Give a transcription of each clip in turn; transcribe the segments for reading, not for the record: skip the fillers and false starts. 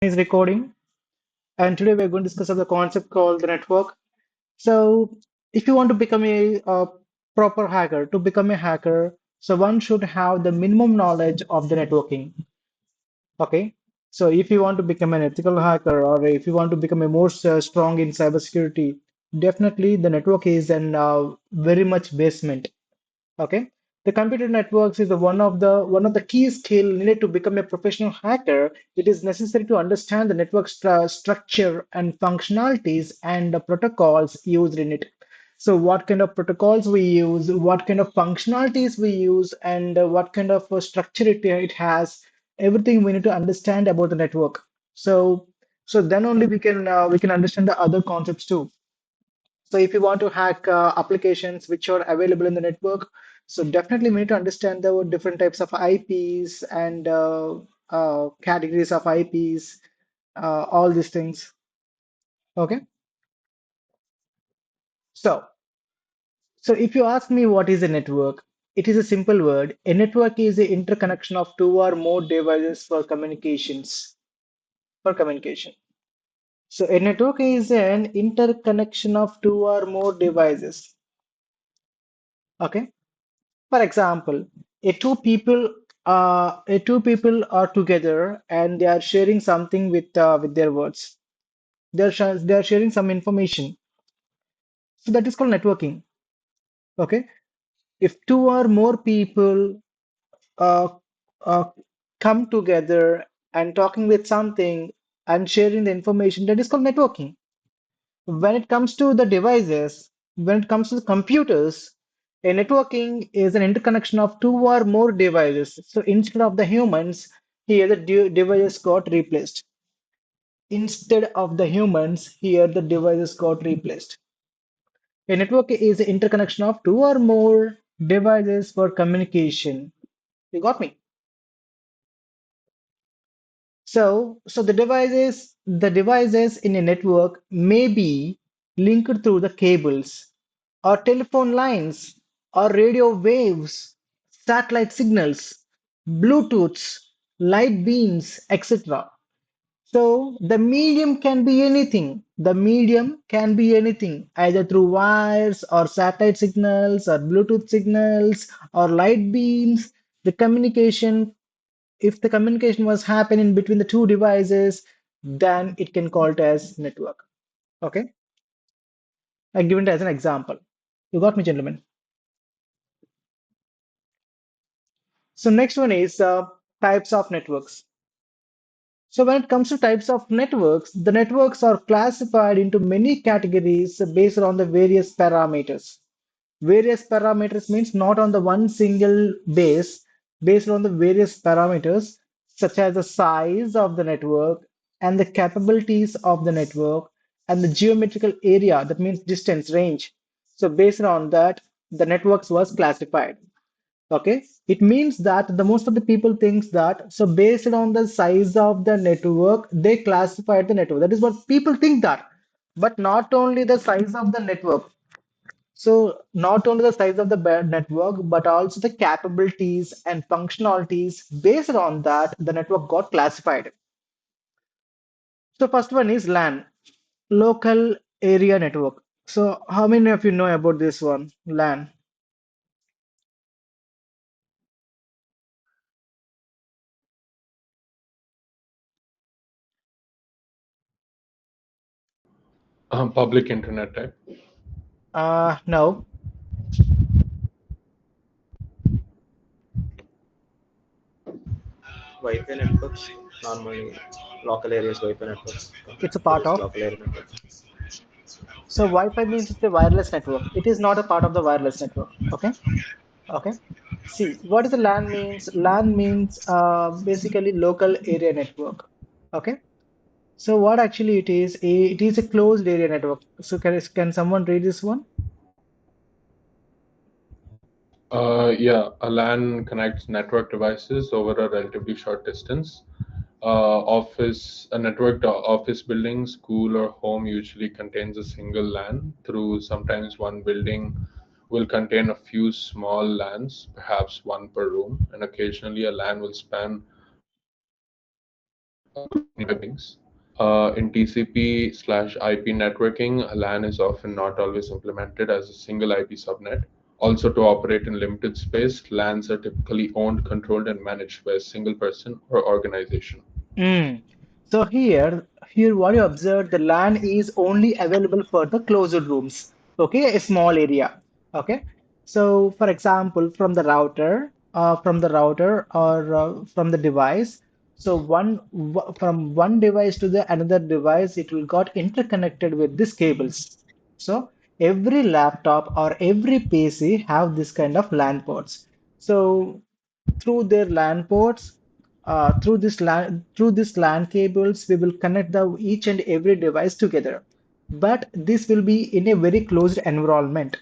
Is recording, and today we're going to discuss the concept called the network. So, if you want to become a proper hacker, to become a hacker, so one should have the minimum knowledge of the networking. Okay, so if you want to become an ethical hacker, or if you want to become a more strong in cybersecurity, definitely the network is an very much basement. Okay, the computer networks is one of the key skill needed to become a professional hacker. It is necessary to understand the network structure and functionalities and the protocols used in it. So what kind of protocols we use, what kind of functionalities we use, and what kind of structure it has, everything we need to understand about the network. So then only we can understand the other concepts too. So if you want to hack applications which are available in the network, so definitely we need to understand the different types of IPs and categories of IPs, all these things. Okay. So, so if you ask me what is a network, it is a simple word. A network is the interconnection of two or more devices for communications. For communication. So a network is an interconnection of two or more devices. Okay. For example, a two people are together and they are sharing something with their words. They are sharing some information. So that is called networking. Okay. If two or more people uh, uh, come together and talking with something and sharing the information, that is called networking. When it comes to the devices, when it comes to the computers, a networking is an interconnection of two or more devices. So instead of the humans, here the devices got replaced. Instead of the humans, here the devices got replaced. A network is an interconnection of two or more devices for communication. You got me? So the devices in a network may be linked through the cables or telephone lines or radio waves, satellite signals, Bluetooths, light beams, etc. So the medium can be anything. The medium can be anything, either through wires or satellite signals or Bluetooth signals or light beams. The communication if the communication was happening between the two devices, then it can call it as network. Okay, I given it as an example. You got me, gentlemen. So next one is types of networks. So when it comes to types of networks, the networks are classified into many categories based on the various parameters. Various parameters means not on the one single base, based on the various parameters such as the size of the network and the capabilities of the network and the geometrical area, that means distance range. So based on that, the networks was classified. Okay, it means that the most of the people thinks that so based on the size of the network, they classified the network. That is what people think that, but not only the size of the network, so not only the size of the network, but also the capabilities and functionalities based on that, the network got classified. So first one is LAN, local area network. So how many of you know about this one, LAN? Public internet type. No. Wi-Fi networks, normally local areas Wi-Fi networks, It's a part those of. local area networks. So Wi-Fi means it's a wireless network. It is not a part of the wireless network. Okay. Okay. See, what is the LAN means? LAN means basically local area network. Okay. So what actually it is? It is a closed area network. So can someone read this one? Yeah, a LAN connects network devices over a relatively short distance. A networked office building, school, or home usually contains a single LAN. Through sometimes one building will contain a few small LANs, perhaps one per room, and occasionally a LAN will span beings. In TCP slash IP networking, a LAN is often not always implemented as a single IP subnet. Also, to operate in limited space, LANs are typically owned, controlled, and managed by a single person or organization. Mm. So here what you observe, the LAN is only available for the closed rooms. Okay, a small area. Okay. So for example, from the router or from the device. So from one device to the another device, it will got interconnected with these cables. So every laptop or every PC have this kind of LAN ports. So through their LAN ports, through this LAN cables, we will connect the each and every device together. But this will be in a very closed environment.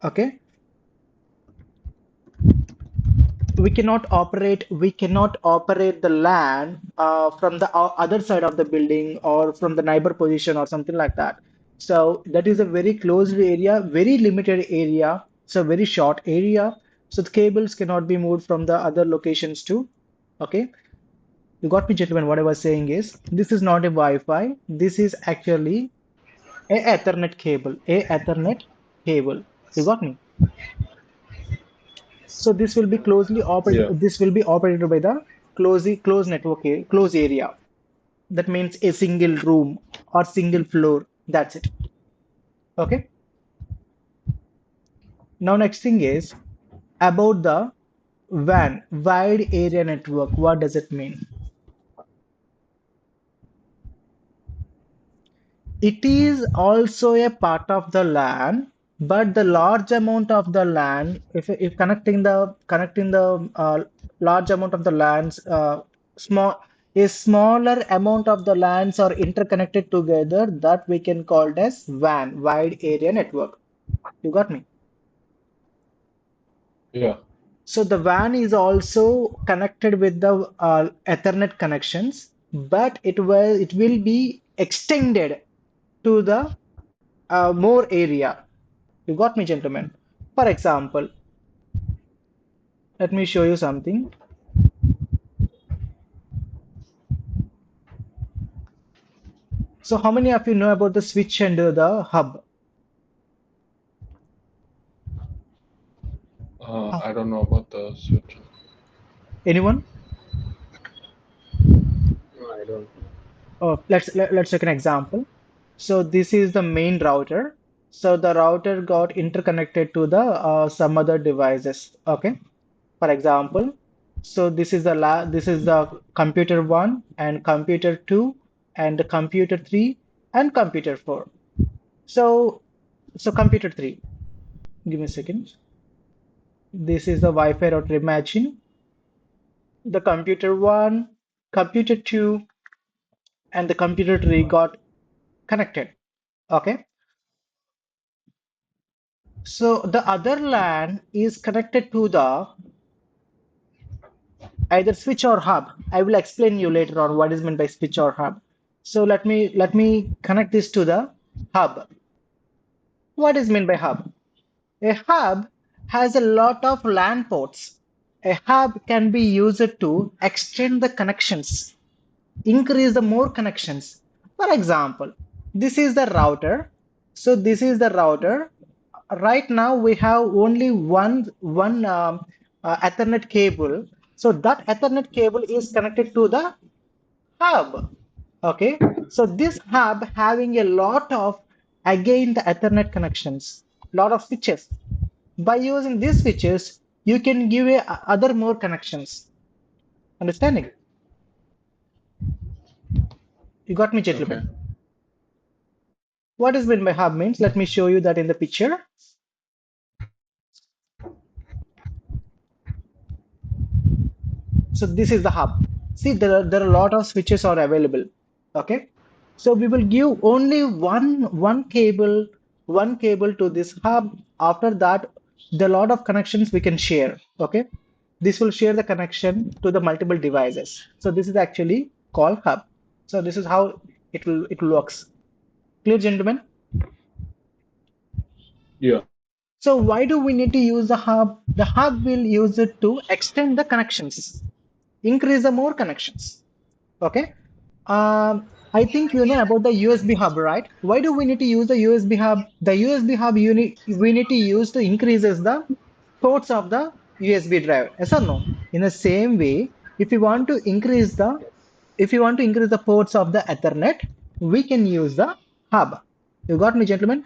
Okay, we cannot operate the LAN from the other side of the building or from the neighbor position or something like that. So that is a very closed area, very limited area, so very short area. So the cables cannot be moved from the other locations too. Okay. You got me, gentlemen. What I was saying is, this is not a Wi-Fi. This is actually a Ethernet cable. A Ethernet cable. You got me? So this will be closely Yeah, operated. This will be operated by the closed network, closed area. That means a single room or single floor. That's it. Okay. Now next thing is about the WAN, wide area network. What does it mean? It is also a part of the LAN, but the large amount of the LAN, if connecting the large amount of the LANs, small a smaller amount of the LANs are interconnected together, that we can call it as WAN, wide area network. You got me? yeah, So the WAN is also connected with the Ethernet connections, but it will be extended to the more area. You got me, gentlemen. For example, let me show you something. So, how many of you know about the switch and the hub? Huh. I don't know about the switch. Anyone? No, I don't. Oh, let's take an example. So, this is the main router. So, the router got interconnected to the some other devices. Okay. For example, so this is the computer one and computer two and the computer three and computer four. So, computer three. Give me a second. This is the Wi-Fi router. Imagine the computer one, computer two, and the computer three got connected. Okay. So the other LAN is connected to the either switch or hub. I will explain you later on what is meant by switch or hub. So let me connect this to the hub. What is meant by hub? A hub has a lot of LAN ports. A hub can be used to extend the connections, increase the more connections. For example, this is the router. So this is the router. Right now we have only one Ethernet cable. So that Ethernet cable is connected to the hub. Okay. So this hub having a lot of again the Ethernet connections, lot of switches. By using these switches, you can give a, other more connections. Understanding? You got me, Okay. gentlemen. What is meant by hub means? Let me show you that in the picture. So this is the hub. See, there are a lot of switches are available. Okay. So we will give only one cable to this hub. After that, the lot of connections we can share. Okay. This will share the connection to the multiple devices. So this is actually called hub. So this is how it will works. Clear, gentlemen? Yeah, So why do we need to use the hub? The hub will use it to extend the connections, increase the more connections. Okay. I think you know about the USB hub, right? Why do we need to use the USB hub? The USB hub we need to use to increases the ports of the USB drive. Yes or no? In the same way, if you want to increase the if you want to increase the ports of the Ethernet, we can use the hub. You got me, gentlemen?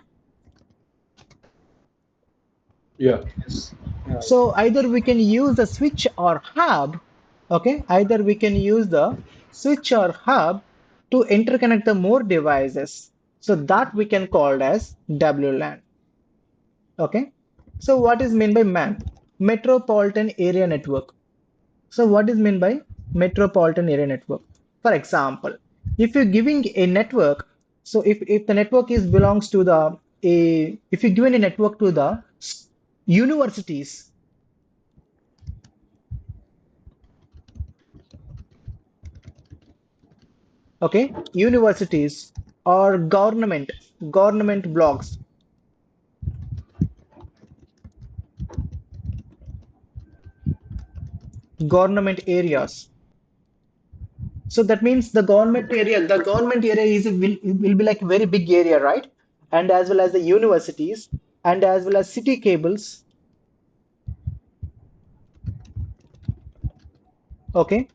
Yeah. Yes. Yeah. So either we can use the switch or hub, okay? Either we can use the switch or hub to interconnect the more devices. So that we can call as WLAN, okay? So what is meant by MAN? Metropolitan Area Network. So what is meant by metropolitan area network? For example, if you're giving a network, so if the network is belongs to the a if you're given a network to the universities, okay, universities or government blocks, government areas. So that means the government area will be like a very big area, right? And as well as the universities and as well as city cables, okay.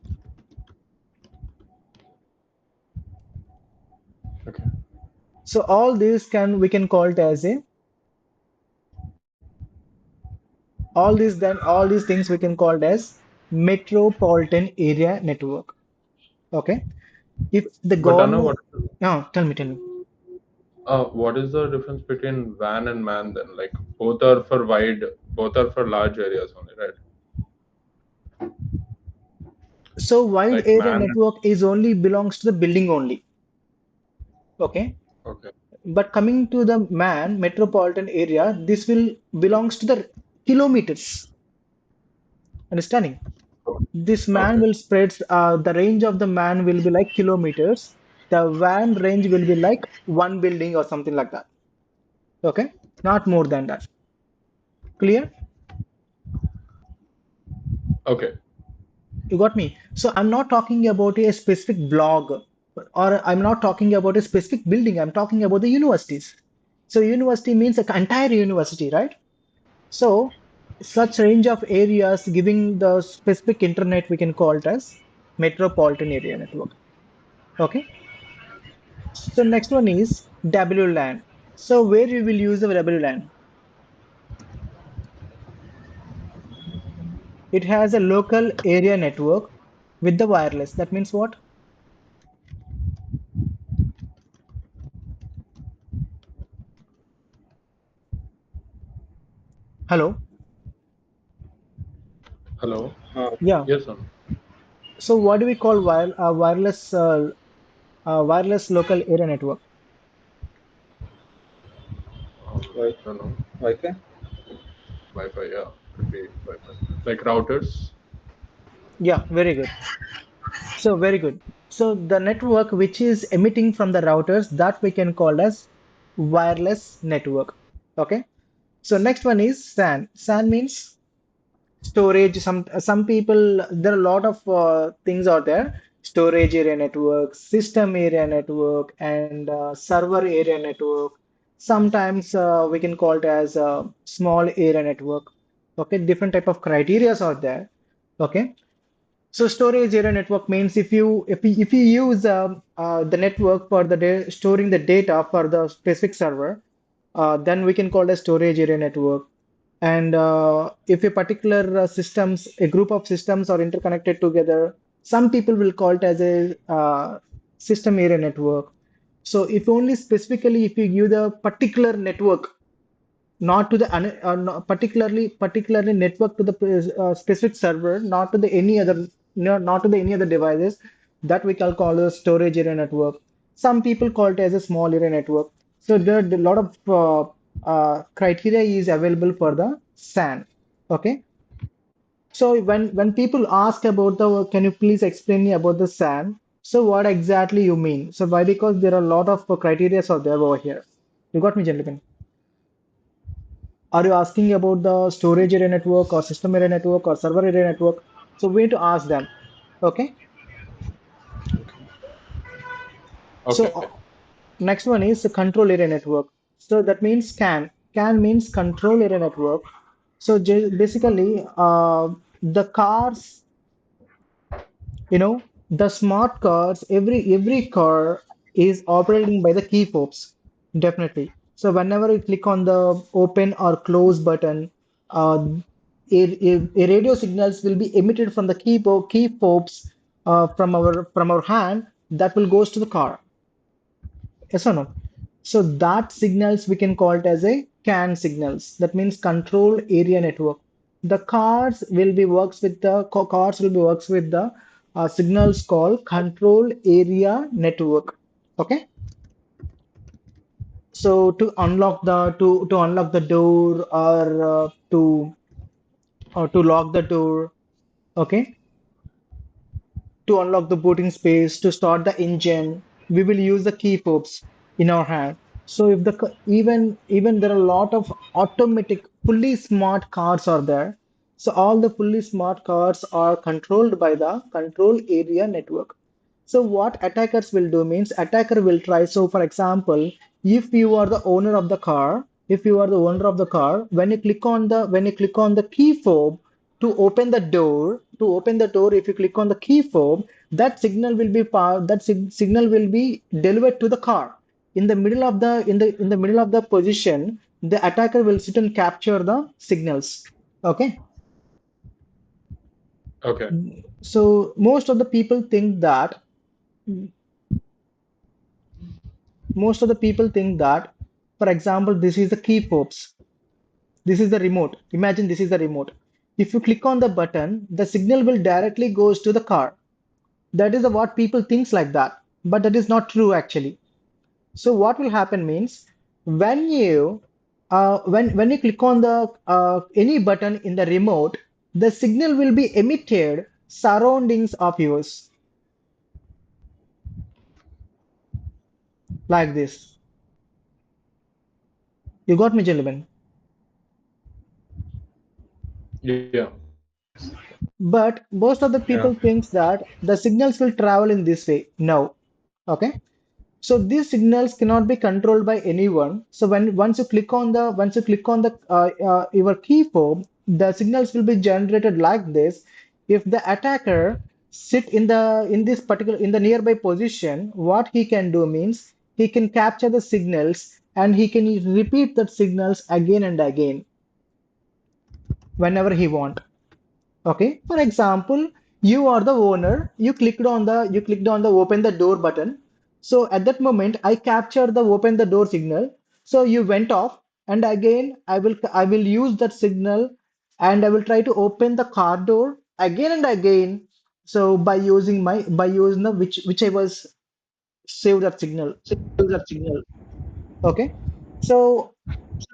Okay. So all these can we can call it as a all these things we can call it as metropolitan area network. Okay. If the But Anna, government, no, tell me. what is the difference between WAN and MAN then? Like both are for wide, both are for large areas only, right? So wide Like area MAN. network is only belongs to the building only. Okay. Okay. But coming to the man metropolitan area, this will belongs to the kilometers. Understanding? This man Okay. will spread the range of the man will be like kilometers. The van range will be like one building or something like that. Okay, not more than that. Clear? Okay. You got me. So I'm not talking about a specific blog or I'm not talking about a specific building. I'm talking about the universities. So university means the entire university, right? So such range of areas giving the specific internet we can call it as metropolitan area network. Okay. So next one is WLAN. So where you will use the WLAN? It has a local area network with the wireless. That means what? Hello? Hello. Yeah. Yes, sir. So what do we call wireless local area network? Wi- I don't know. Wi-Fi. Wi-Fi, yeah, could be Wi-Fi. Like routers. Yeah, very good. So very good. So the network which is emitting from the routers that we can call as wireless network. Okay. So next one is SAN. SAN means storage. Some people there are a lot of things out there. Storage area network, system area network, and server area network. Sometimes we can call it as a small area network. Okay, different type of criterias out there. Okay. So storage area network means if you use the network for the storing the data for the specific server, then we can call it a storage area network. And if a particular a group of systems are interconnected together, some people will call it as a system area network. So if only specifically if you give the particular network not to the particularly network to the specific server, not to the any other not to the any other devices that we can call a storage area network. Some people call it as a small area network. So there are a lot of criteria is available for the SAN. Okay. So when people ask about the, can you please explain me about the SAN? So what exactly you mean? So why? Because there are a lot of criteria out there over here. You got me, gentlemen. Are you asking about the storage area network or system area network or server area network? So we need to ask them. Okay. So Okay. next one is the control area network. So that means CAN. CAN means control area network. So basically, the cars, the smart cars, every car is operating by the key fobs, definitely. So whenever you click on the open or close button, a radio signals will be emitted from the key fobs from our hand that will goes to the car. Yes or no? So that signals we can call it as a CAN signals. That means control area network. The cars will be works with the signals called control area network. Okay. So to unlock the door or to lock the door. Okay. To unlock the booting space, to start the engine, we will use the key fobs in our hand. So if even there are a lot of automatic, fully smart cars are there. So all the fully smart cars are controlled by the control area network. So what attackers will do means attacker will try. So for example, if you are the owner of the car, when you click on the key fob to open the door, if you click on the key fob, that signal will be delivered to the car. In the middle of the position, the attacker will sit and capture the signals. Okay. Okay. So most of the people think that, for example, this is the key fobs. This is the remote. Imagine this is the remote. If you click on the button, the signal will directly goes to the car. That is what people thinks like that, but that is not true actually. So what will happen means when you click on the any button in the remote, the signal will be emitted surroundings of yours like this. You got me, gentlemen. Yeah. But most of the Yeah. people thinks that the signals will travel in this way. No. Okay. So these signals cannot be controlled by anyone. So once you click on the your key fob, the signals will be generated like this. If the attacker sit in the nearby position, what he can do means he can capture the signals and he can repeat that signals again and again whenever he want. Okay. For example, you are the owner. You clicked on the open the door button. So at that moment, I captured the open the door signal. So you went off, and again I will use that signal, and I will try to open the car door again and again. So by using the which I was saved that signal. Okay. So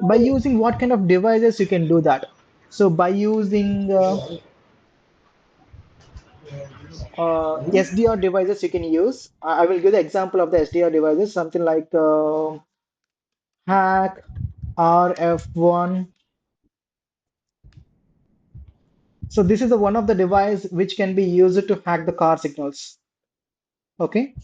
by using what kind of devices you can do that? So by using SDR devices you can use. I will give the example of the SDR devices, something like hack, RF1. So this is the one of the device which can be used to hack the car signals. Okay,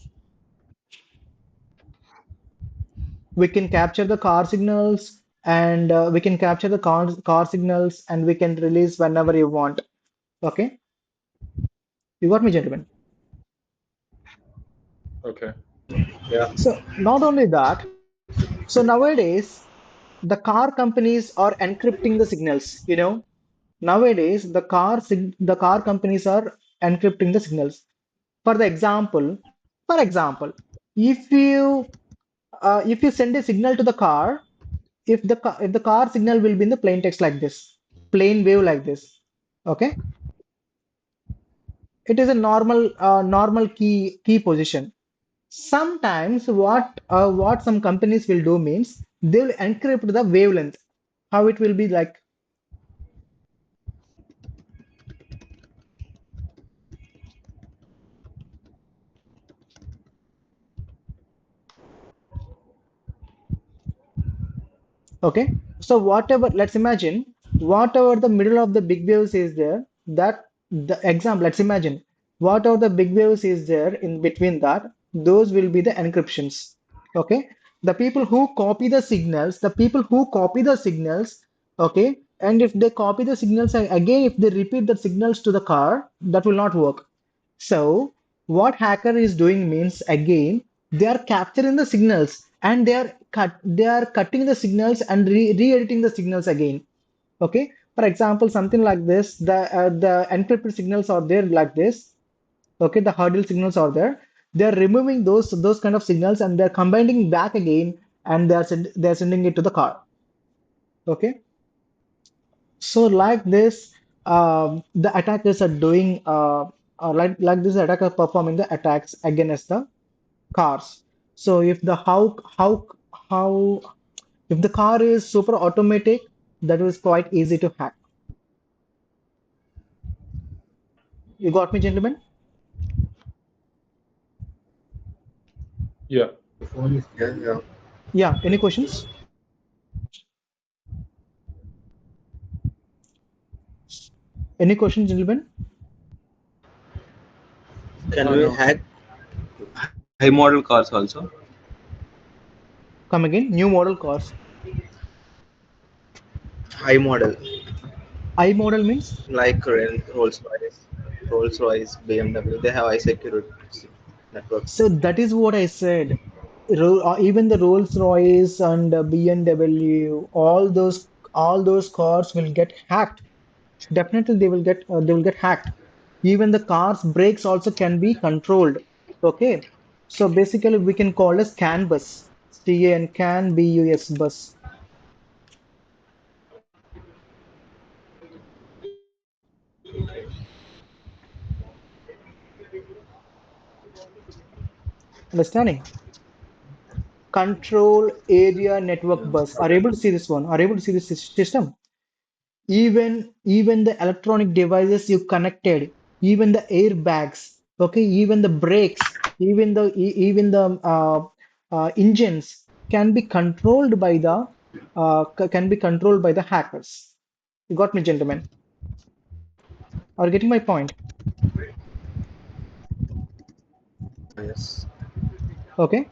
we can capture the car signals and we can capture the car signals and we can release whenever you want. Okay, you got me, gentlemen. Okay. Yeah. So not only that, so nowadays the car companies are encrypting the signals. Nowadays, the car companies are encrypting the signals. For example, if you send a signal to the car, if the car signal will be in the plain text like this, plain wave like this, okay, it is a normal key position. Sometimes what some companies will do means they will encrypt the wavelength. How it will be like. Okay, so let's imagine whatever the middle of the big waves is there, let's imagine whatever the big waves is there in between that. those will be the encryptions. Okay, the people who copy the signals, okay, and if they copy the signals and again if they repeat the signals to the car, that will not work. So what hacker is doing means again they are capturing the signals and they are cutting the signals and re-editing the signals again. Okay, for example, something like this, the encrypted signals are there like this. Okay, the hurdle signals are there. They are removing those kind of signals and they are combining back again and they are sending it to the car. Okay, so like this, the attackers are doing like this attacker performing the attacks against the cars. So if the how if the car is super automatic, that is quite easy to hack. You got me, gentlemen? Yeah. Yeah, yeah. Yeah. Any questions? Any questions, gentlemen? Can we No. hack high model cars also? Come again. New model cars. High model, I model means. like Rolls Royce, BMW. They have high security networks. So that is what I said. Even the Rolls-Royce and BMW, all those cars will get hacked. Definitely, they will get hacked. Even the car's brakes also can be controlled. Okay, so basically we can call as CAN bus, CAN CAN BUS bus. Understanding? Control area network bus. Are Okay. able to see this one? Are able to see this system? Even the electronic devices you connected, even the airbags, okay, even the brakes, even the engines can be controlled by the hackers. You got me, gentlemen? Are you getting my point? Yes. Okay.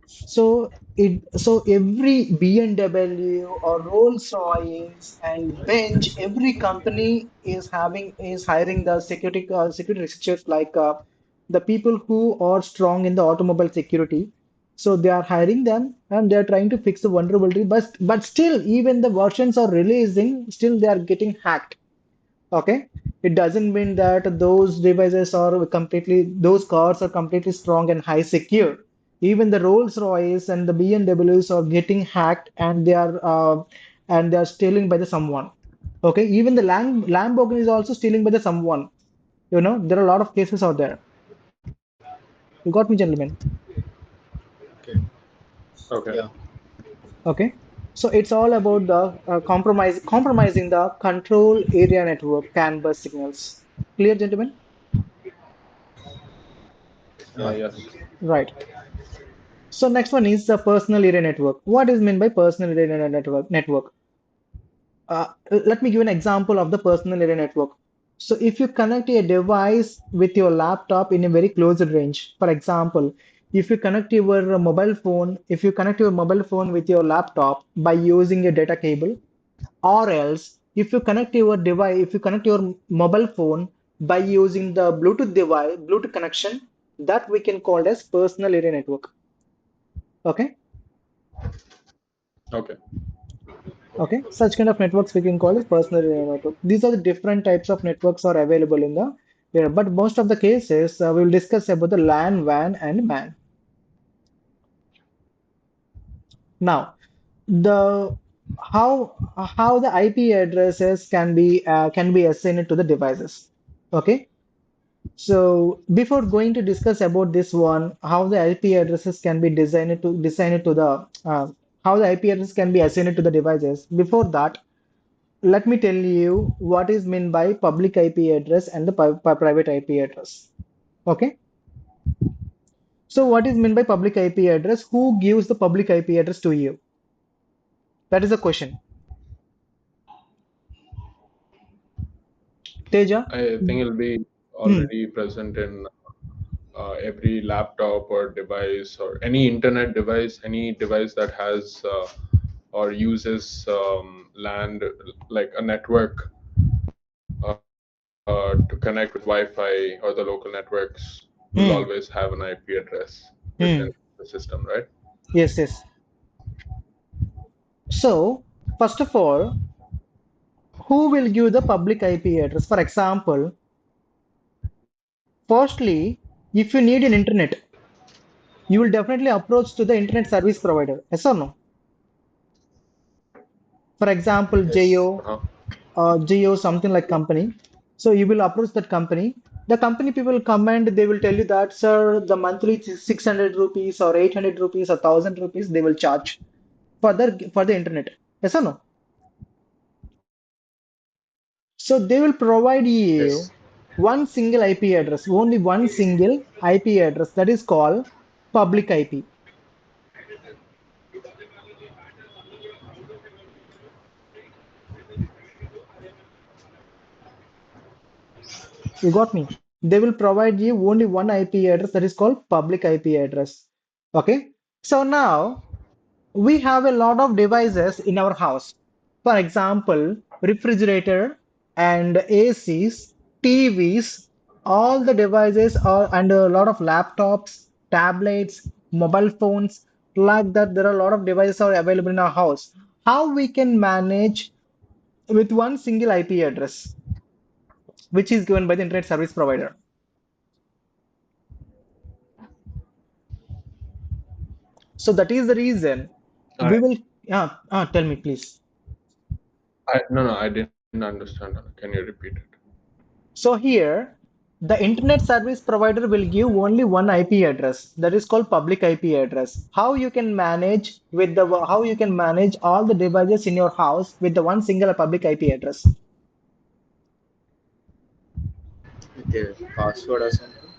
So every BMW or Rolls-Royce and Bench, every company is hiring the security researchers like the people who are strong in the automobile security. So they are hiring them and they are trying to fix the vulnerability, but still even the versions are releasing, still they are getting hacked. Okay, it doesn't mean that those cars are completely strong and high secure. Even the Rolls-Royce and the BMWs are getting hacked and they are stealing by the someone. Okay, even the Lamborghini is also stealing by the someone. You know, there are a lot of cases out there. You got me, gentlemen. Okay. Okay. Yeah. Okay, so it's all about the compromising the control area network CAN bus signals. Clear, gentlemen? Yes. Yes. Right. So next one is the personal area network. What is meant by personal area network? Let me give an example of the personal area network. So if you connect a device with your laptop in a very close range, for example, if you connect your mobile phone with your laptop by using a data cable, or else if you connect your mobile phone by using the Bluetooth connection, that we can call as personal area network. Okay. Okay. Okay, such kind of networks we can call as personal area network. These are the different types of networks are available in the area, but most of the cases we will discuss about the LAN, WAN, and MAN. Now, the how the IP addresses can be assigned to the devices. Okay, so before going to discuss about this one, how the IP addresses can be designed to the how the IP address can be assigned to the devices. Before that, let me tell you what is meant by public IP address and the private IP address. Okay. So what is meant by public IP address? Who gives the public IP address to you? That is the question. Teja? I think it'll be Hmm. already present in every laptop or device or any internet device, any device that has or uses land like a network to connect with Wi-Fi or the local networks will always Hmm. have an IP address within Hmm. the system, right? Yes, yes. So, first of all, who will give the public IP address? For example, firstly, if you need an internet, you will definitely approach to the internet service provider. Yes or no? For example, Yes. Jio, Jio, something like company. So you will approach that company. The company people will come and they will tell you that, sir, the monthly is 600 rupees or 800 rupees or 1000 rupees they will charge for the internet. Yes or no? So they will provide you Yes. one single IP address, only one single IP address that is called public IP. You got me? They will provide you only one IP address that is called public IP address. Okay. So now we have a lot of devices in our house. For example, refrigerator and ACs, TVs, all the devices are and a lot of laptops, tablets, mobile phones, like that. There are a lot of devices are available in our house. How we can manage with one single IP address, which is given by the internet service provider. So that is the reason I, we will. Tell me, please. no, I didn't understand. Can you repeat it? So here, the internet service provider will give only one IP address that is called public IP address. How you can manage all the devices in your house with the one single public IP address. With a password or something.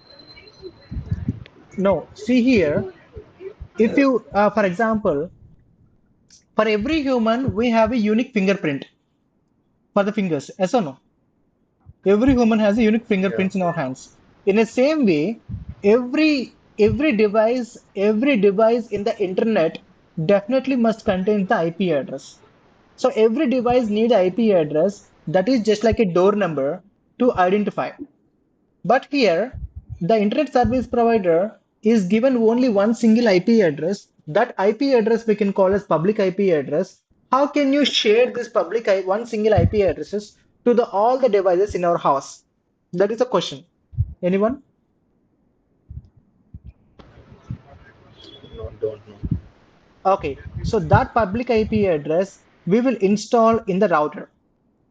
No, see here, if you, for example, for every human, we have a unique fingerprint for the fingers. Yes or no? Every human has a unique Yeah. fingerprints in our hands. In the same way, every device in the internet definitely must contain the IP address. So every device need IP address that is just like a door number to identify. But here, the internet service provider is given only one single IP address. That IP address we can call as public IP address. How can you share this one single IP addresses to the all the devices in our house? That is a question. Anyone? No, don't know. Okay, so that public IP address we will install in the router.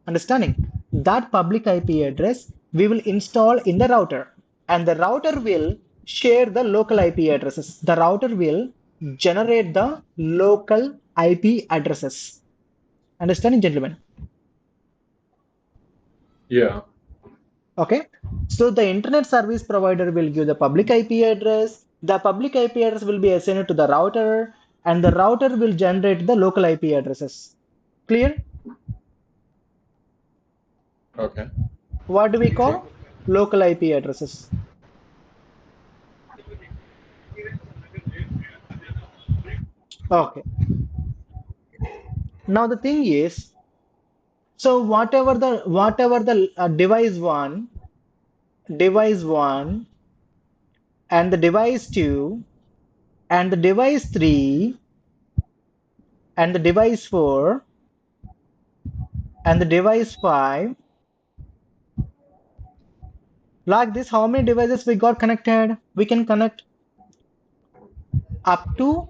Understanding? That public IP address we will install in the router, and the router will share the local IP addresses. The router will generate the local IP addresses. Understanding, gentlemen? Yeah. Okay. So the internet service provider will give the public IP address. The public IP address will be assigned to the router, and the router will generate the local IP addresses. Clear? Okay. What do we Okay. call local IP addresses? Okay. Now the thing is, so whatever the device one, and the device two, and the device three, and the device four, and the device five, like this, how many devices we got connected? We can connect up to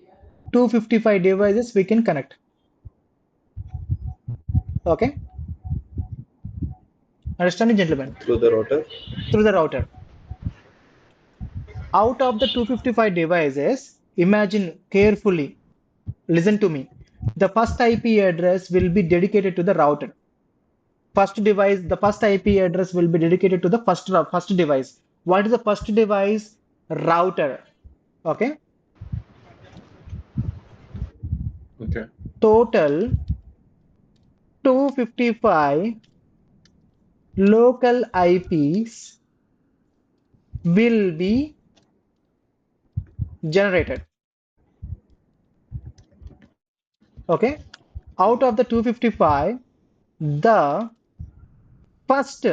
255 devices we can connect. Okay, understanding, gentlemen? Through the router. Through the router. Out of the 255 devices, imagine carefully, listen to me. The first IP address will be dedicated to the router. The first IP address will be dedicated to the first device. What is the first device? Router. Okay. Okay. Total 255 local IPs will be generated. Okay. Out of the 255, the first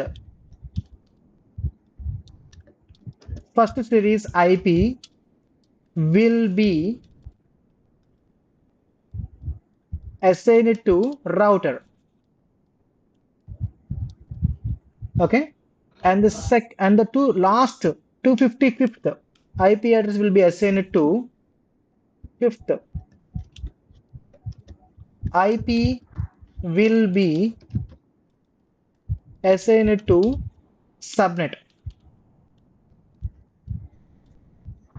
first series IP will be assigned to router. Okay. And the two last 255th IP address will be assigned to fifth IP will be assigned to subnet.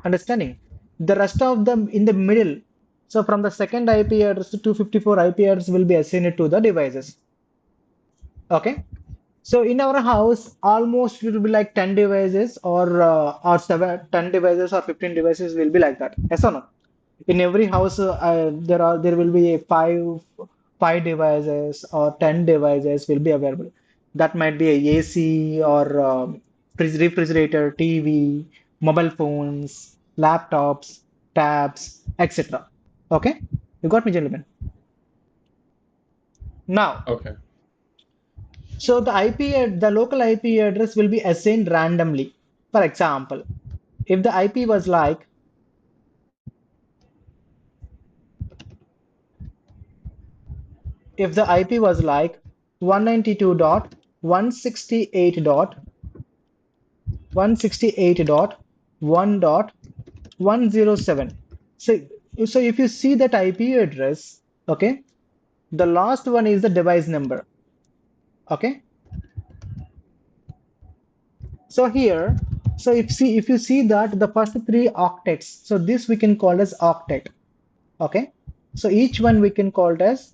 Understanding? The rest of them in the middle. So from the second IP address to 254 IP address will be assigned to the devices. Okay. So in our house, almost it will be like 10 devices or 10 devices or 15 devices will be like that. Yes or no? In every house, there will be five devices or 10 devices will be available. That might be a AC or refrigerator, TV, mobile phones, laptops, tabs, etc. Okay, you got me, gentlemen. Now, Okay. so the local IP address will be assigned randomly. For example, if the IP was like if the IP was like 192.168.168.1.107. So, so if you see that IP address, okay, the last one is the device number. Okay. So here, so if you see that the first three octets, so this we can call as octet. Okay. So each one we can call it as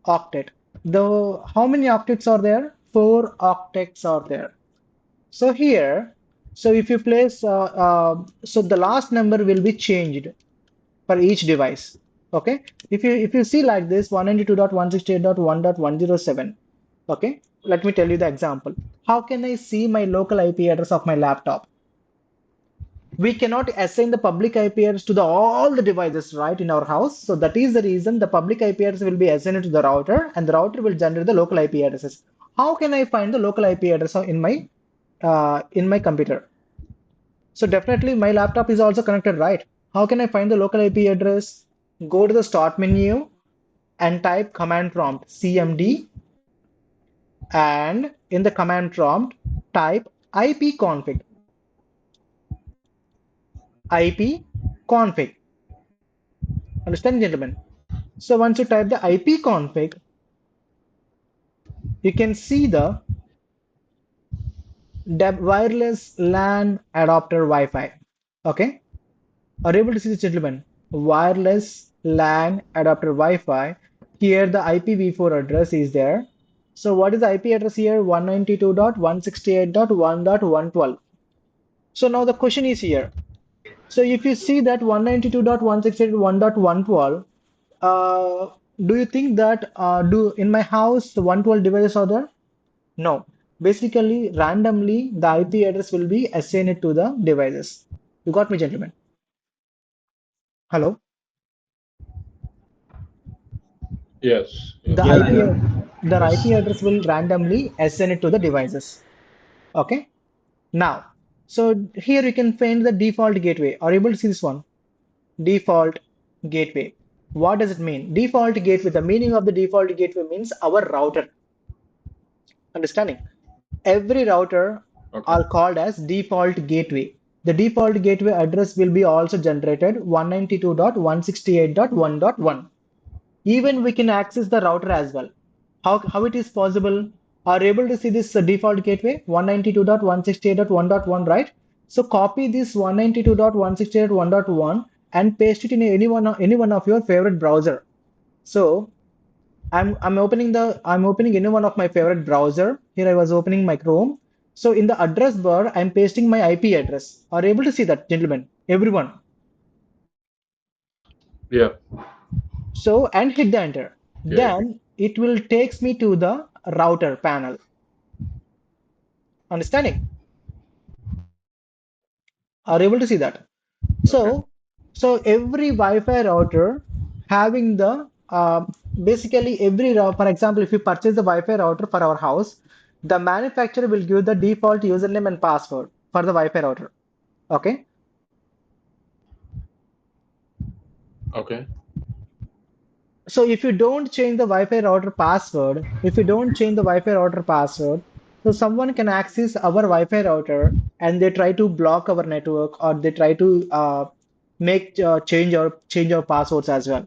octet. The how many octets are there? Four octets are there. So here, so if you place, so the last number will be changed for each device. Okay, if you see like this 192.168.1.107. Okay, let me tell you the example. How can I see my local IP address of my laptop? We cannot assign the public IP address to all the devices right in our house. So that is the reason the public IP address will be assigned to the router, and the router will generate the local IP addresses. How can I find the local IP address in my computer? So definitely my laptop is also connected, right? How can I find the local IP address? Go to the start menu and type command prompt cmd, and in the command prompt type ipconfig. Understand, gentlemen? So once you type the ipconfig, you can see the wireless LAN adapter Wi-Fi. Okay? Are you able to see this, gentlemen? Wireless LAN adapter Wi-Fi. Here the IPv4 address is there. So what is the IP address here? 192.168.1.112. So now the question is here. So if you see that 192.168.1.112, uh, do you think that do in my house 112 devices are there? No. Basically, randomly the IP address will be assigned to the devices. You got me, gentlemen? Hello? Yes. The Yes. Yeah, IP yeah. ad- the Yes. IP address will randomly assign it to the devices. Okay. Now, so here you can find the default gateway. Are you able to see this one? Default gateway. What does it mean? Default gateway. The meaning of the default gateway means our router. Understanding? Every router Okay. are called as default gateway. The default gateway address will be also generated 192.168.1.1. Even we can access the router as well. How it is possible? Are you able to see this default gateway 192.168.1.1, right? So copy this 192.168.1.1 and paste it in any one of your favorite browser. So I'm opening any one of my favorite browser. Here I was opening my Chrome. So in the address bar, I'm pasting my IP address. Are you able to see that, gentlemen? Everyone. Yeah. So and hit the enter. Yeah. Then it will takes me to the router panel. Understanding? Are you able to see that? Okay. So So every Wi-Fi router having the basically for example, if you purchase the Wi-Fi router for our house, the manufacturer will give the default username and password for the Wi-Fi router. Okay. Okay. So if you don't change the Wi-Fi router password, if you don't change the Wi-Fi router password, so someone can access our Wi-Fi router and they try to block our network or they try to make change our passwords as well.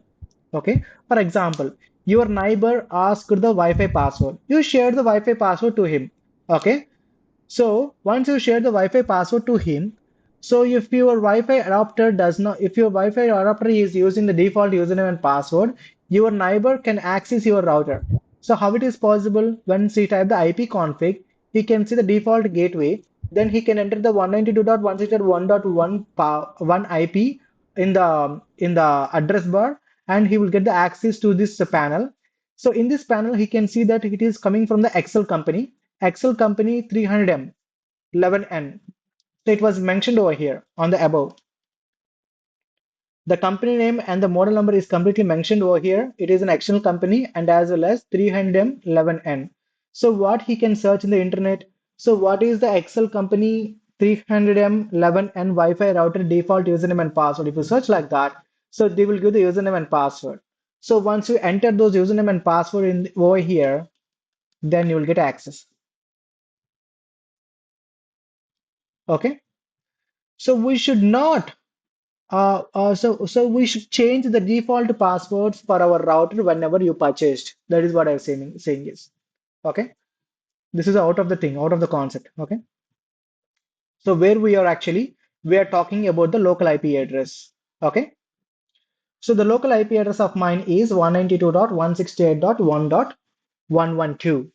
Okay. For example, your neighbor asked the Wi-Fi password. You shared the Wi-Fi password to him. Okay. So once you share the Wi-Fi password to him, so if your Wi-Fi adapter is using the default username and password, your neighbor can access your router. So how it is possible? Once he type the IP config, he can see the default gateway. Then he can enter the 192.168.1.1 IP in the address bar, and he will get the access to this panel. So in this panel, he can see that it is coming from the Excel company 300M 11N. So it was mentioned over here on the above. The company name and the model number is completely mentioned over here. It is an external company and as well as 300M 11N. So what he can search in the internet. So what is the Excel company 300M 11N Wi-Fi router default username and password? If you search like that, so they will give the username and password. So once you enter those username and password in over here, then you will get access. Okay. So we should not so we should change the default passwords for our router whenever you purchased. That is what I'm saying is. Okay. This is out of the thing, out of the concept. Okay. So where we are talking about the local IP address. Okay. So the local IP address of mine is 192.168.1.112.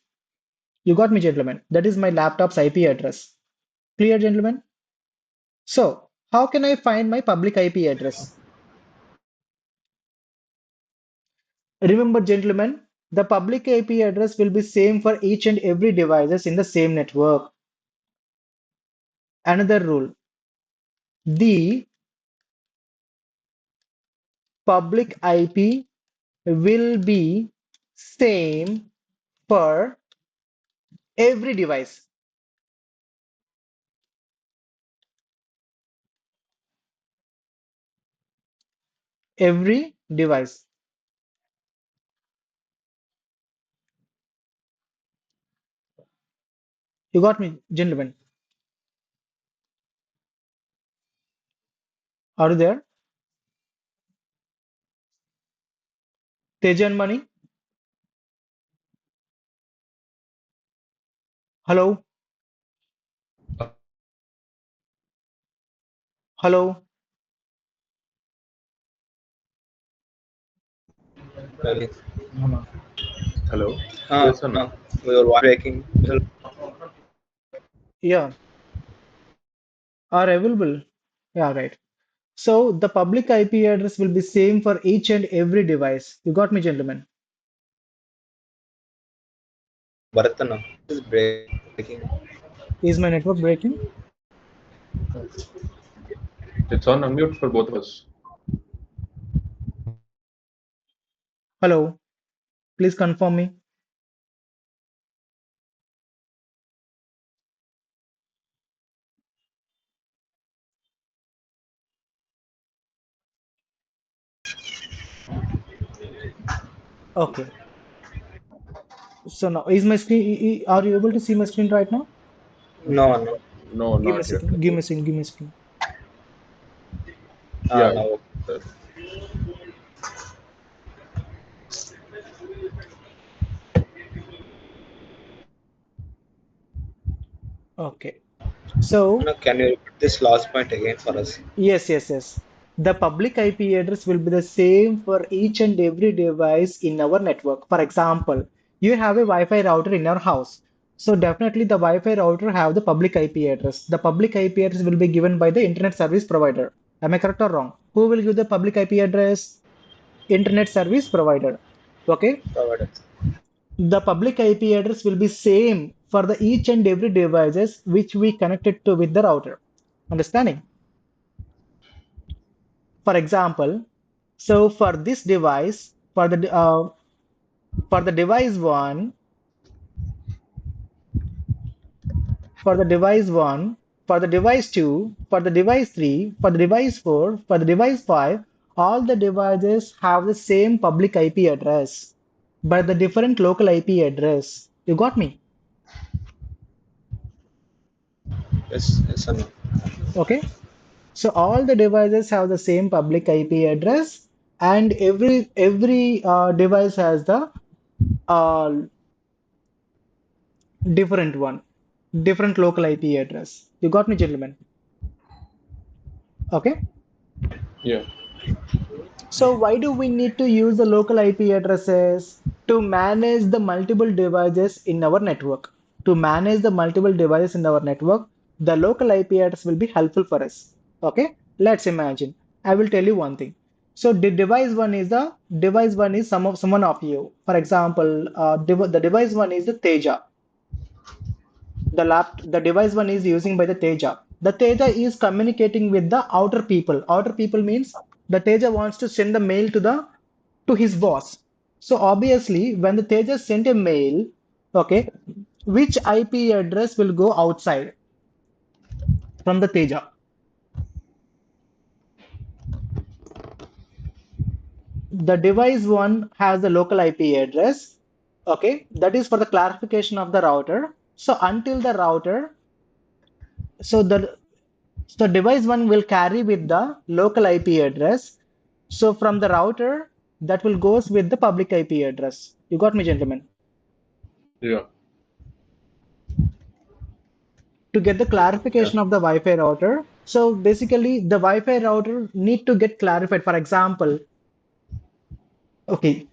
You got me, gentlemen. That is my laptop's IP address. Clear, gentlemen? So how can I find my public IP address? Remember, gentlemen, the public IP address will be same for each and every devices in the same network. Another rule, the public IP will be same for every device. Every device. You got me, gentlemen? Are you there? Tejan Money? Hello? Hello? Maybe. Hello. Yes or no? No, your voice breaking. Yeah, are available. Yeah, right. So the public IP address will be same for each and every device. You got me, gentlemen? Bharatana is breaking. Is my network breaking? It's on unmute for both of us. Hello? Please confirm me. Okay. So now is my screen, are you able to see my screen right now? No, no. No, Give me a not yet. second. Give me a second. Give me a second. Yeah. Now. uh, Okay. So No, can you repeat this last point again for us? yes. The public IP address will be the same for each and every device in our network. For example, you have a Wi-Fi router in your house. So definitely the Wi-Fi router have the public IP address. The public IP address will be given by the internet service provider. Am I correct or wrong? Who will give the public IP address? Internet service provider. Okay. Provided. The public IP address will be same for the each and every devices which we connected to with the router. Understanding? For example, so for the device one, for the device one, for the device two, for the device three, for the device four, for the device five, all the devices have the same public IP address, but the different local IP address. You got me? Yes, yes or no? Okay. So all the devices have the same public IP address, and every device has the uh, different one, different local IP address. You got me, gentlemen? Okay. Yeah. So why do we need to use the local IP addresses to manage the multiple devices in our network? To manage the multiple devices in our network, the local IP address will be helpful for us. Okay, let's imagine. I will tell you one thing. So the device one is someone of you. For example, the device one is the Teja. The device one is using by the Teja. The Teja is communicating with the outer people. Outer people means the Teja wants to send the mail to his boss. So obviously, when the Teja sent a mail, okay, which IP address will go outside from the Teja? The device one has the local IP address. Okay, that is for the clarification of the router. So until the router, so the device one will carry with the local IP address. So from the router, that will goes with the public IP address. You got me, gentlemen? Yeah. To get the Yeah. clarification of the Wi-Fi router. So basically, the Wi-Fi router need to get clarified. For example, okay,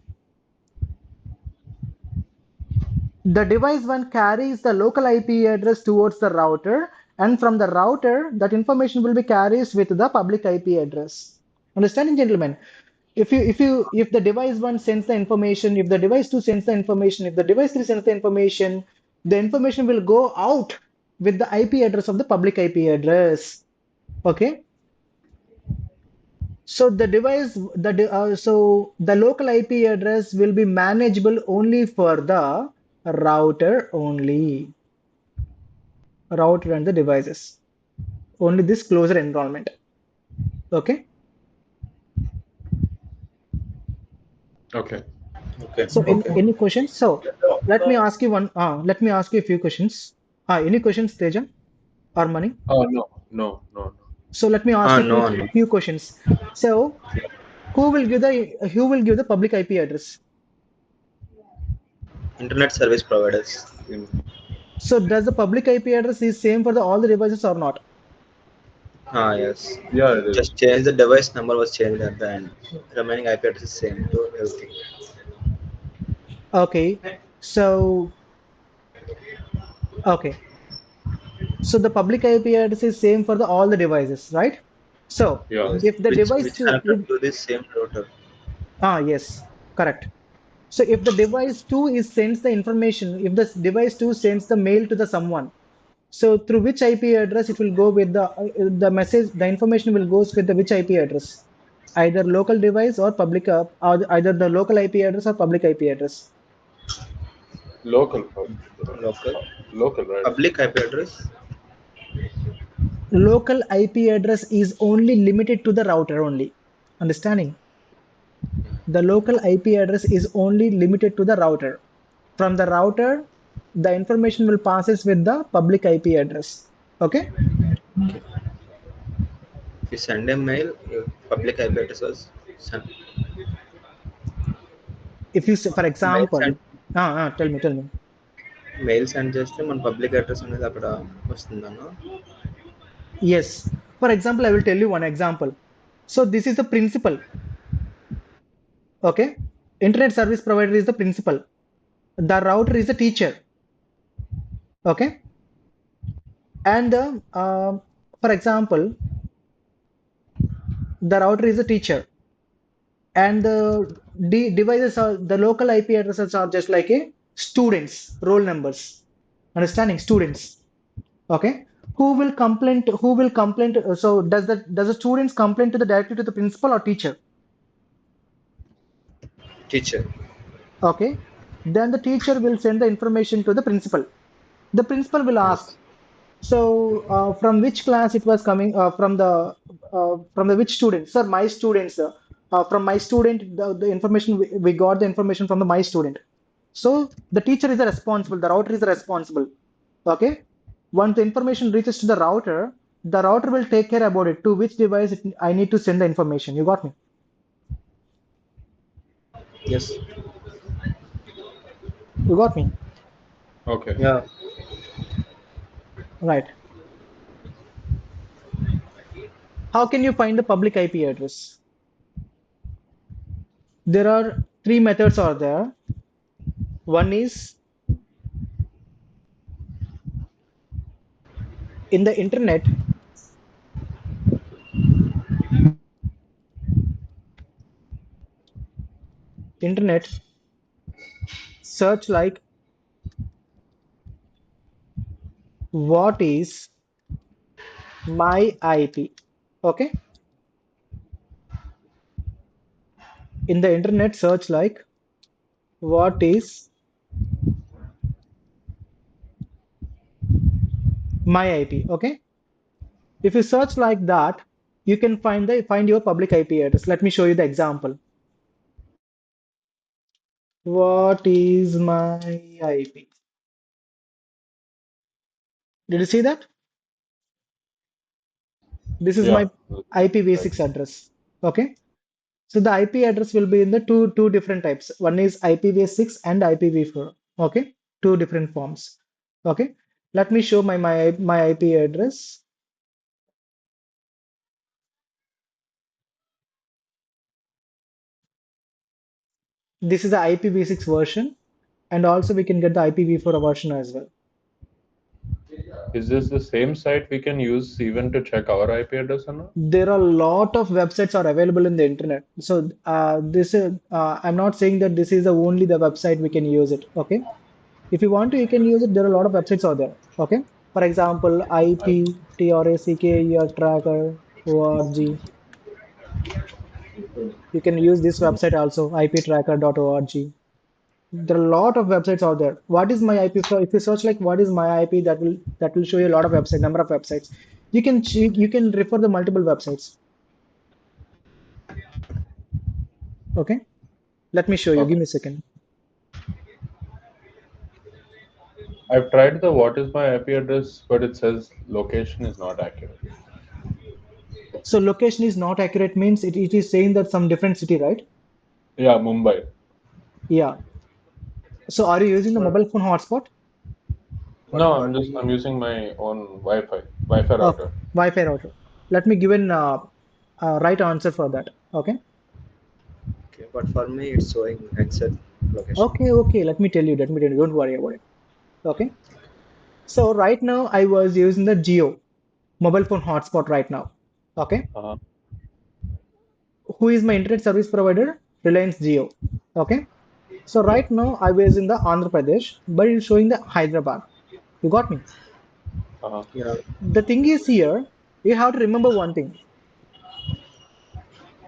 the device one carries the local IP address towards the router, and from the router, that information will be carries with the public IP address. Understanding, gentlemen? If the device one sends the information, if the device two sends the information, if the device three sends the information will go out with the IP address of the public IP address. Okay. So so the local IP address will be manageable only for the router and the devices. Only this closer environment. Okay. Okay. Okay. So Okay. any questions? So let me ask you a few questions. Any questions, Teja or Mani? Oh, no, no, no, no. So let me ask you a No, no. few questions. So who will give the public IP address? Internet service providers. So does the public IP address is same for all the devices or not? Yes. Yeah, it is. Just change the device number was changed at the end. Remaining IP address is same to everything. Okay. So okay. So the public IP address is same for all the devices, right? So Yeah. Yes. if the device Which two, connected to this same router. yes, correct. So if the device two is sends the information, if the device two sends the mail to the someone, so through which IP address it will go with the message, the information will goes with the which IP address, either local device or public, or either the local IP address or public IP address. Local, Local. local, right? Public IP address. Local IP address is only limited to the router only. Understanding? The local IP address is only limited to the router. From the router, the information will passes with the public IP address. Okay? If you send a mail, your public IP address was sent. If you for Mail send example, tell me. Mail send చేస్తే మన public address అనేది అక్కడ వస్తుందన్న. Yes. For example, I will tell you one example. So this is the principal. Okay? Internet service provider is the principal. The router is the teacher. Okay? And for example, the router is a teacher, and the devices are the local IP addresses are just like a students, roll numbers. Understanding? Students. Okay? Who will complain so does the students complain to the directly to the principal or teacher? Teacher. Okay, then the teacher will send the information to the principal. The principal will ask, Yes. so from which class it was coming, from the which student? Sir, my students. From my student, the information we got the information from the my student. So the teacher is the responsible, the router is the responsible. Okay. Once the information reaches to the router will take care about it. To which device I need to send the information. You got me? Yes. You got me? Okay. Yeah. Right. How can you find the public IP address? There are three methods are there. One is in the internet search like what is my IP? Okay. In the internet search like what is my IP? Okay. If you search like that, you can find your public IP address. Let me show you the example. What is my IP? Did you see that? This is Yeah. my IPv6 Right. address. Okay. So the IP address will be in the two different types. One is IPv6 and IPv4. Okay, two different forms. Okay, let me show my IP address. This is the IPv6 version, and also we can get the IPv4 version as well. Is this the same site we can use even to check our IP address or not? There are a lot of websites are available in the internet. So this is I'm not saying that this is the only the website we can use it. Okay, if you want to, you can use it. There are a lot of websites out there. Okay, for example, IPTRACKER tracker org. You can use this website also, iptracker.org. There are a lot of websites out there. What is my IP? If you search like what is my IP, that will show you a lot of website, number of websites. You can refer the multiple websites. Okay, let me show you. Give Okay. me a second. I've tried the what is my IP address, but it says location is not accurate. So location is not accurate means it is saying that some different city, right? Yeah, Mumbai. Yeah. So are you using the But mobile phone hotspot? but No, for I'm me, using my own Wi-Fi Okay, router. Wi-Fi router. Let me give an right answer for that. Okay. okay, but for me, it's showing exact location. Okay, okay. Let me tell you. Let me tell you. Don't worry about it. Okay. So right now I was using the Geo mobile phone hotspot right now. Okay. Uh-huh. Who is my internet service provider? Reliance Geo. Okay. So Yeah. right now I was in the Andhra Pradesh, but it's showing the Hyderabad. You got me. Uh-huh. Yeah. The thing is here, you have to remember one thing.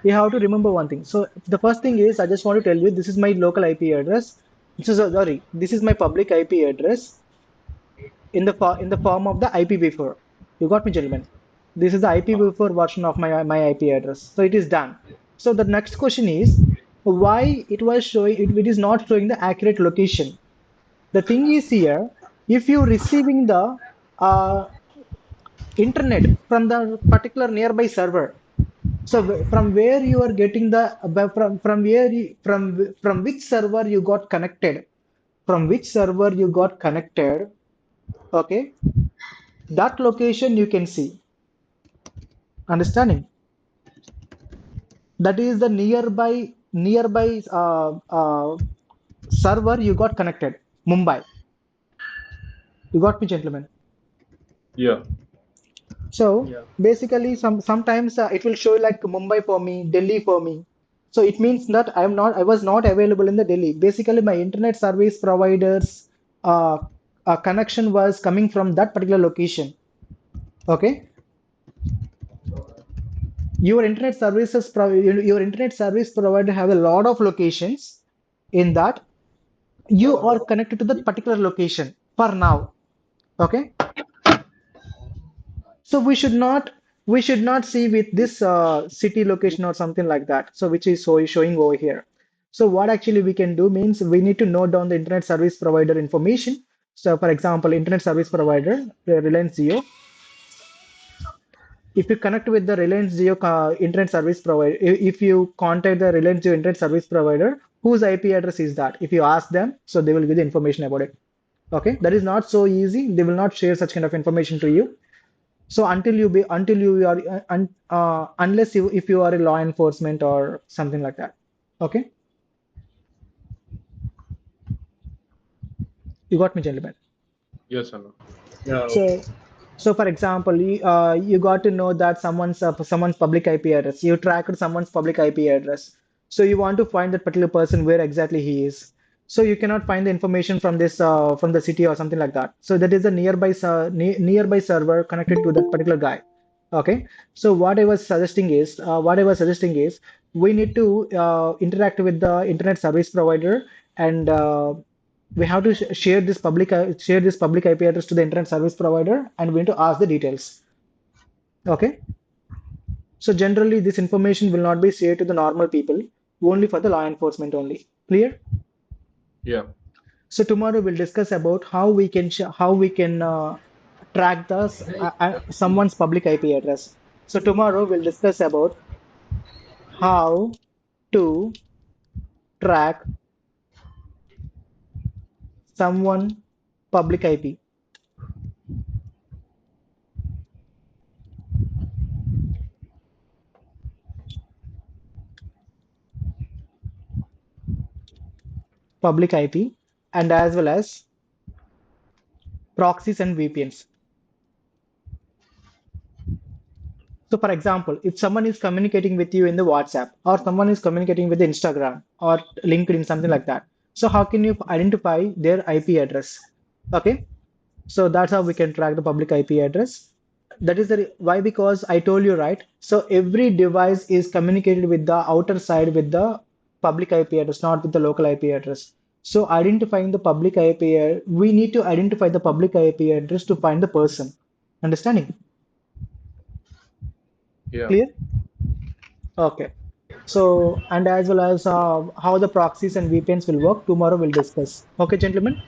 You have to remember one thing. So the first thing is I just want to tell you this is my local IP address. Sorry, this is my public IP address in the form of the IPv4. You got me, gentlemen. This is the IPv4 version of my IP address. So it is done. So the next question is why it was showing it is not showing the accurate location. The thing is here, if you receiving the uh, internet from the particular nearby server, so from where you are getting the from where from which server you got connected, from which server you got connected, okay, that location you can see. Understanding? That is the nearby server you got connected. Mumbai. You got me, gentlemen. Yeah. So Yeah. basically, sometimes it will show like Mumbai for me, Delhi for me. So it means that I was not available in the Delhi. Basically, my internet service provider's uh, connection was coming from that particular location. Okay, your internet service provider have a lot of locations in that you are connected to that particular location for now. Okay, so we should not see with this city location or something like that. So which is showing over here. So what actually we can do means we need to note down the internet service provider information. So for example, internet service provider, Reliance Jio. If you connect with the Reliance Jio internet service provider, if you contact the Reliance Jio internet service provider, whose IP address is that? If you ask them, so they will give the information about it. Okay, that is not so easy. They will not share such kind of information to you. So until you are unless you if you are a law enforcement or something like that. Okay, you got me, gentlemen. Yes, Anna. Yeah. Okay. So, so for example, you got to know that someone's public IP address. You tracked someone's public IP address. So you want to find that particular person where exactly he is. So you cannot find the information from this from the city or something like that. So that is a nearby server connected to that particular guy. Okay. So what I was suggesting is we need to interact with the internet service provider and we have to share this public IP address to the internet service provider, and we need to ask the details. Okay. So generally, this information will not be shared to the normal people, only for the law enforcement only. Clear? Yeah. So tomorrow we'll discuss about how we can track someone's public IP address. So tomorrow we'll discuss about how to track someone public IP. Public IP, and as well as proxies and VPNs. So, for example, if someone is communicating with you in the WhatsApp or someone is communicating with Instagram or LinkedIn, something like that. So, how can you identify their IP address? Okay, so that's how we can track the public IP address. That is why, because I told you, right? So, every device is communicated with the outer side with the public IP address, not with the local IP address. So, identifying the public IP, we need to identify the public IP address to find the person. Understanding? Yeah. Clear? Okay. So, and as well as how the proxies and VPNs will work, tomorrow we'll discuss. Okay, gentlemen?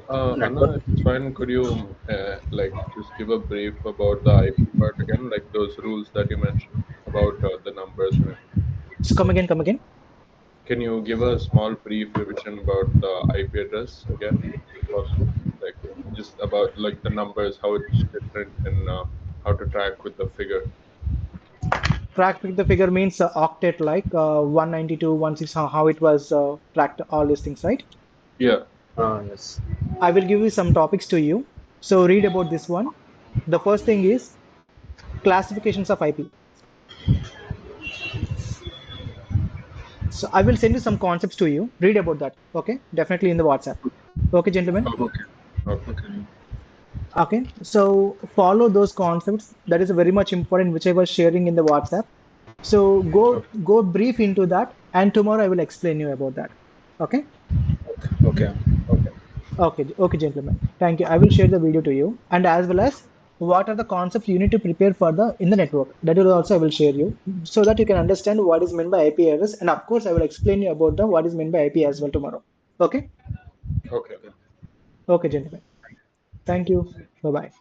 Anna, Network. if it's fine, could you like just give a brief about the IP part again, like those rules that you mentioned about the numbers and everything? So, come again, come again. Can you give a small brief revision about the IP address again, if possible? Like just about like the numbers, how it's different, and how to track with the figure. Track with the figure means octet like 192, 16, how it was tracked, all these things, right? Yeah. Yes. I will give you some topics to you. So, read about this one. The first thing is classifications of IP. So, I will send you some concepts to you. Read about that. Okay, definitely in the WhatsApp. Okay, gentlemen. Okay. Okay. Okay. Okay. Okay, so follow those concepts. That is very much important, which I was sharing in the WhatsApp. So Okay. go brief into that, and tomorrow I will explain you about that. Okay, Okay. okay, gentlemen. Thank you. I will share the video to you, and as well as what are the concepts you need to prepare for the in the network. That will also I will share you so that you can understand what is meant by IP address, and of course I will explain you about the what is meant by IP as well tomorrow. Okay, Okay. okay, gentlemen. Thank you. Bye bye.